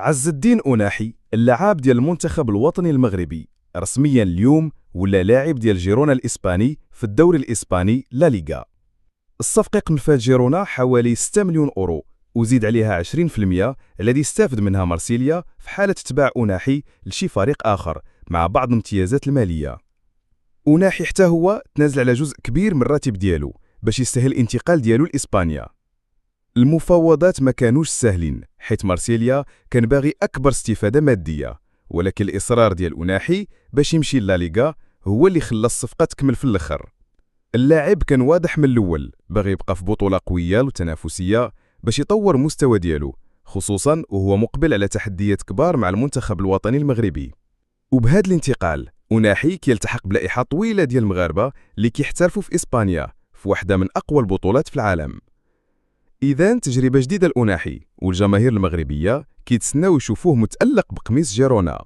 عز الدين أناحي اللاعب ديال المنتخب الوطني المغربي رسميا اليوم ولا لاعب ديال جيرونا الإسباني في الدوري الإسباني لا ليغا. الصفقة قنفات جيرونا حوالي 6 مليون أورو وزيد عليها 20% الذي استفد منها مارسيليا في حالة تباع أناحي لشي فريق آخر مع بعض الامتيازات المالية. أناحي حتى هو تنازل على جزء كبير من الراتب ديالو باش يسهل الانتقال ديالو لإسبانيا. المفاوضات ما كانوش سهلين حيث مارسيليا كان باغي أكبر استفادة مادية، ولكن الإصرار ديال أناحي باش يمشي لا ليغا هو اللي خلى الصفقة تكمل في الآخر. اللاعب كان واضح من الأول باغي يبقى في بطولة قوية وتنافسية باش يطور مستوى ديالو، خصوصا وهو مقبل على تحديات كبار مع المنتخب الوطني المغربي. وبهذا الانتقال أناحي كيلتحق بلائحة طويلة ديال المغاربة اللي كيحترفوا في إسبانيا في واحدة من أقوى البطولات في العالم. إذن تجربة جديدة لأناحي والجماهير المغربية كيتسناو يشوفوه متألق بقميص جيرونا.